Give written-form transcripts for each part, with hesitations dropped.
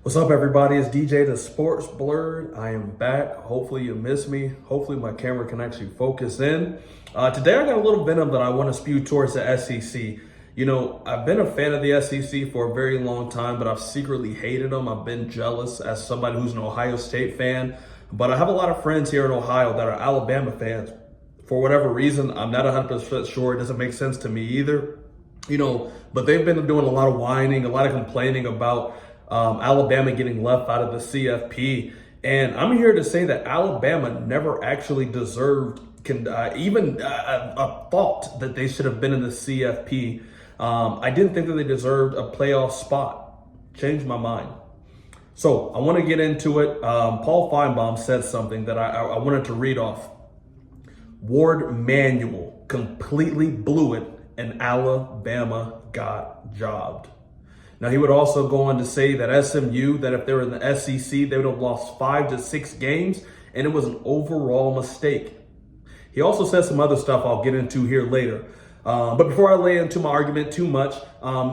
What's up, everybody? It's DJ the Sports Blurred. I am back. Hopefully you miss me. Hopefully my camera can actually focus in. Today I got a little venom that I want to spew towards the SEC. You know, I've been a fan of the SEC for a very long time, but I've secretly hated them. I've been jealous as somebody who's an Ohio State fan. But I have a lot of friends here in Ohio that are Alabama fans. For whatever reason, I'm not 100% sure. It doesn't make sense to me either. You know, but they've been doing a lot of whining, a lot of complaining about Alabama getting left out of the CFP. And I'm here to say that Alabama never actually deserved even a thought that they should have been in the CFP. I didn't think that they deserved a playoff spot. Changed my mind. So I want to get into it. Paul Feinbaum said something that I wanted to read off. Ward Manuel completely blew it and Alabama got jobbed. Now, he would also go on to say that SMU, that if they were in the SEC, they would have lost 5 to 6 games, and it was an overall mistake. He also said some other stuff I'll get into here later. But before I lay into my argument too much,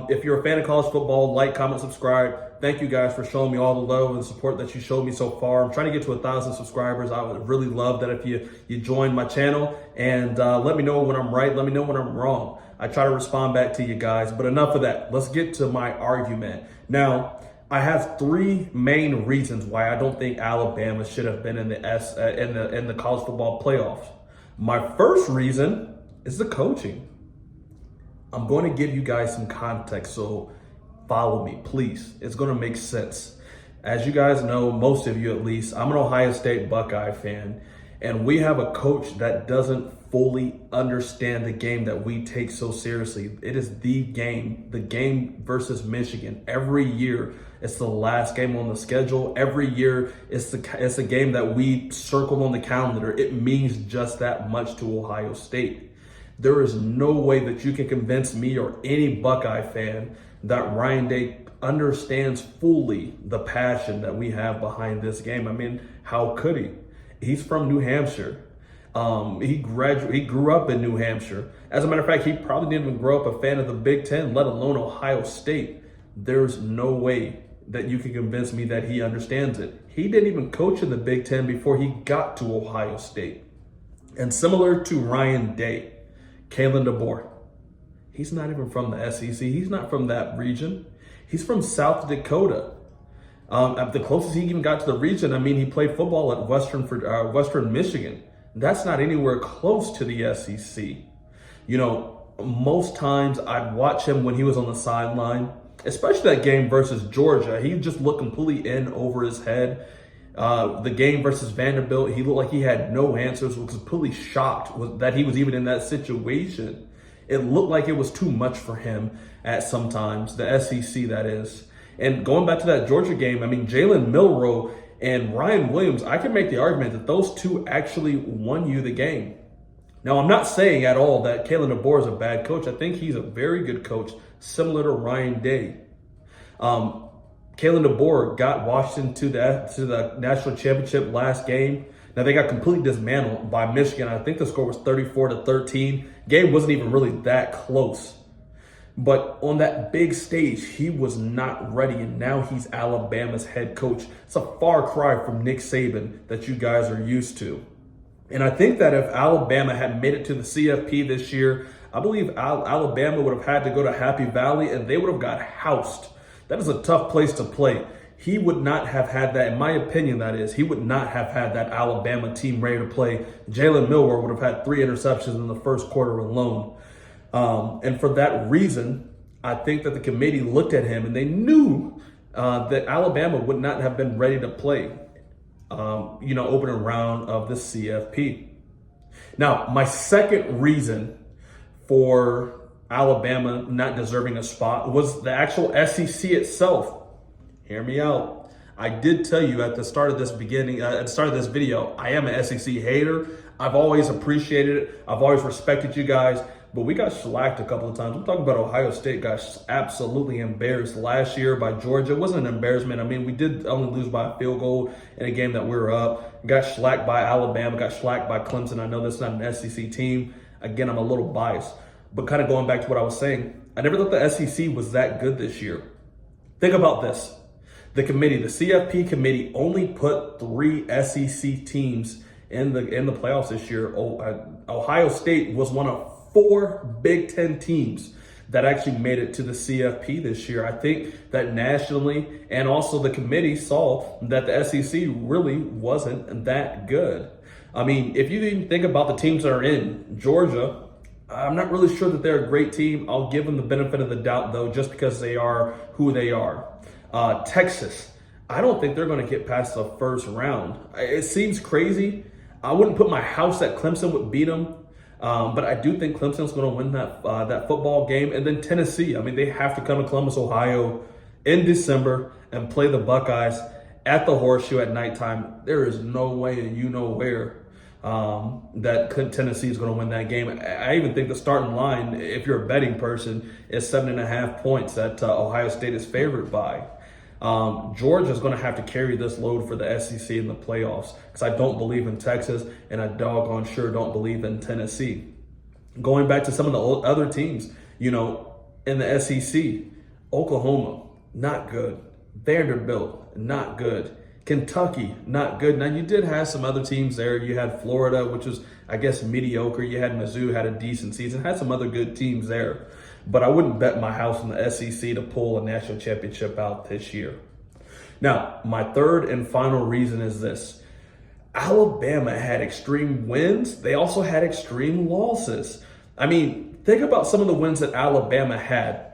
if you're a fan of college football, like, comment, subscribe. Thank you guys for showing me all the love and support that you showed me so far. I'm trying to get to 1,000 subscribers. I would really love that if you join my channel and let me know when I'm right. Let me know when I'm wrong. I try to respond back to you guys, but enough of that. Let's get to my argument. Now, I have 3 main reasons why I don't think Alabama should have been in the college football playoffs. My first reason is the coaching. I'm going to give you guys some context, so follow me, please. It's going to make sense. As you guys know, most of you at least, I'm an Ohio State Buckeye fan, and we have a coach that doesn't fully understand the game that we take so seriously. It is the game versus Michigan. Every year, it's the last game on the schedule. Every year, it's a game that we circle on the calendar. It means just that much to Ohio State. There is no way that you can convince me or any Buckeye fan that Ryan Day understands fully the passion that we have behind this game. I mean, how could he? He's from New Hampshire. He grew up in New Hampshire. As a matter of fact, he probably didn't even grow up a fan of the Big Ten, let alone Ohio State. There's no way that you can convince me that he understands it. He didn't even coach in the Big Ten before he got to Ohio State. And similar to Ryan Day, Kalen DeBoer, he's not even from the SEC. He's not from that region. He's from South Dakota. The closest he even got to the region, I mean, he played football at Western Michigan. That's not anywhere close to the SEC. You know, most times I'd watch him when he was on the sideline, especially that game versus Georgia. He just looked completely in over his head. The game versus Vanderbilt, he looked like he had no answers, was completely shocked that he was even in that situation. It looked like it was too much for him at sometimes, the SEC that is. And going back to that Georgia game, I mean, Jalen Milroe and Ryan Williams, I can make the argument that those two actually won you the game. Now, I'm not saying at all that Kalen DeBoer is a bad coach. I think he's a very good coach, similar to Ryan Day. Kalen DeBoer got Washington to the national championship last game. Now, they got completely dismantled by Michigan. I think the score was 34-13. Game wasn't even really that close. But on that big stage, he was not ready, and now he's Alabama's head coach. It's a far cry from Nick Saban that you guys are used to. And I think that if Alabama had made it to the CFP this year, I believe Alabama would have had to go to Happy Valley, and they would have got housed. That is a tough place to play. He would not have had that, in my opinion, that is, he would not have had that Alabama team ready to play. Jalen Milroe would have had 3 interceptions in the first quarter alone. And for that reason, I think that the committee looked at him and they knew that Alabama would not have been ready to play, opening round of the CFP. Now, my second reason for Alabama not deserving a spot was the actual SEC itself. Hear me out. I did tell you at the start of this video, I am an SEC hater. I've always appreciated it. I've always respected you guys. But we got shellacked a couple of times. I'm talking about Ohio State got absolutely embarrassed last year by Georgia. It wasn't an embarrassment. I mean, we did only lose by a field goal in a game that we were up. Got shellacked by Alabama, got shellacked by Clemson. I know that's not an SEC team. Again, I'm a little biased. But kind of going back to what I was saying, I never thought the SEC was that good this year. Think about this. The CFP committee only put 3 SEC teams in the playoffs this year. Ohio State was one of 4 Big Ten teams that actually made it to the CFP this year. I think that nationally and also the committee saw that the SEC really wasn't that good. I mean, if you even think about the teams that are in Georgia, I'm not really sure that they're a great team. I'll give them the benefit of the doubt, though, just because they are who they are. Texas, I don't think they're going to get past the first round. It seems crazy. I wouldn't put my house that Clemson would beat them, but I do think Clemson's going to win that football game. And then Tennessee, I mean, they have to come to Columbus, Ohio in December and play the Buckeyes at the Horseshoe at nighttime. There is no way and you know where that Tennessee is going to win that game. I even think the starting line, if you're a betting person, is 7.5 points that Ohio State is favored by. Georgia is going to have to carry this load for the SEC in the playoffs because I don't believe in Texas and I doggone sure don't believe in Tennessee. Going back to some of the other teams, you know, in the SEC, Oklahoma, not good. Vanderbilt, not good. Kentucky, not good. Now, you did have some other teams there. You had Florida, which was, I guess, mediocre. You had Mizzou, had a decent season. Had some other good teams there. But I wouldn't bet my house on the SEC to pull a national championship out this year. Now, my third and final reason is this. Alabama had extreme wins. They also had extreme losses. I mean, think about some of the wins that Alabama had.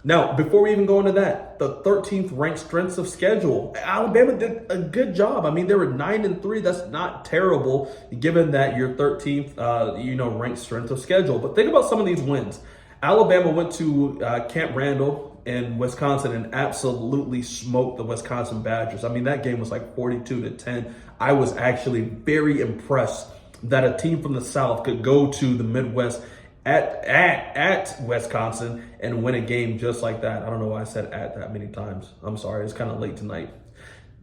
Now, before we even go into that, the 13th ranked strengths of schedule. Alabama did a good job. I mean, they were 9-3. That's not terrible, given that you're 13th, ranked strength of schedule. But think about some of these wins. Alabama went to Camp Randall in Wisconsin and absolutely smoked the Wisconsin Badgers. I mean, that game was like 42-10. I was actually very impressed that a team from the South could go to the Midwest at Wisconsin and win a game just like that. I don't know why I said at that many times. I'm sorry, it's kind of late tonight.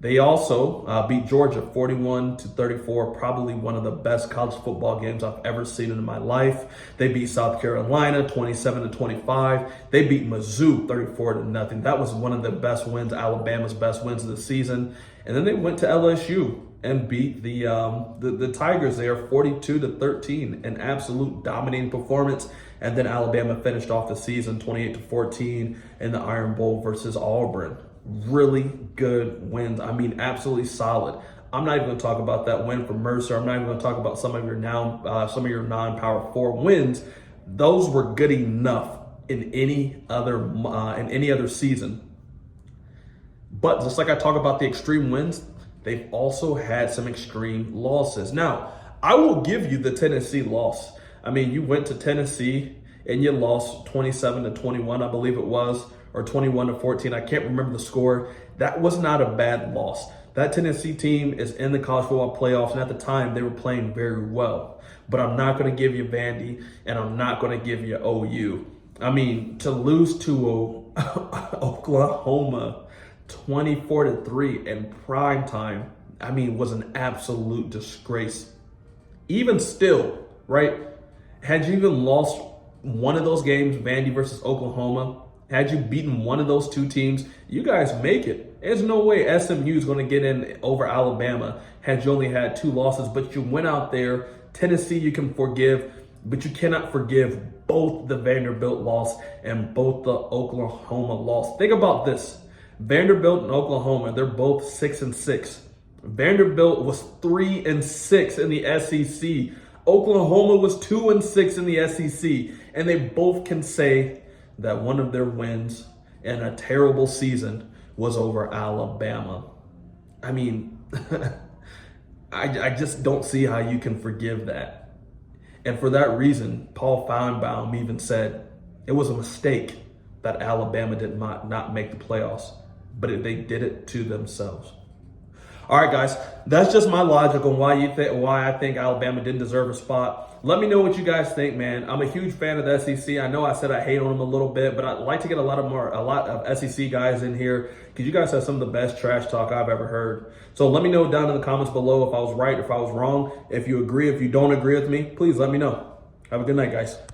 They also beat Georgia 41-34, probably one of the best college football games I've ever seen in my life. They beat South Carolina 27-25. They beat Mizzou 34-0. That was one of the best wins, Alabama's best wins of the season. And then they went to LSU and beat the Tigers there 42-13, an absolute dominating performance. And then Alabama finished off the season 28-14 in the Iron Bowl versus Auburn. Really good wins. I mean, absolutely solid. I'm not even going to talk about that win for Mercer. I'm not even going to talk about some of your non-Power 4 wins. Those were good enough in any other season. But just like I talk about the extreme wins, they've also had some extreme losses. Now, I will give you the Tennessee loss. I mean, you went to Tennessee and you lost 27-21, I believe it was, or 21-14. I can't remember the score. That was not a bad loss. That Tennessee team is in the college football playoffs, and at the time, they were playing very well. But I'm not going to give you Vandy, and I'm not going to give you OU. I mean, to lose to Oklahoma 24-3 in prime time, I mean, was an absolute disgrace. Even still, right? Had you even lost one of those games, Vandy versus Oklahoma, had you beaten one of those two teams, you guys make it. There's no way SMU is going to get in over Alabama had you only had 2 losses, but you went out there. Tennessee you can forgive, but you cannot forgive both the Vanderbilt loss and both the Oklahoma loss. Think about this. Vanderbilt and Oklahoma, they're both 6-6. Vanderbilt was 3-6 in the SEC. Oklahoma was 2-6 in the SEC. And they both can say that one of their wins in a terrible season was over Alabama. I mean, I just don't see how you can forgive that. And for that reason, Paul Feinbaum even said it was a mistake that Alabama did not make the playoffs, but they did it to themselves. All right, guys, that's just my logic on why I think Alabama didn't deserve a spot. Let me know what you guys think, man. I'm a huge fan of the SEC. I know I said I hate on them a little bit, but I'd like to get a lot of SEC guys in here because you guys have some of the best trash talk I've ever heard. So let me know down in the comments below if I was right, if I was wrong. If you agree, if you don't agree with me, please let me know. Have a good night, guys.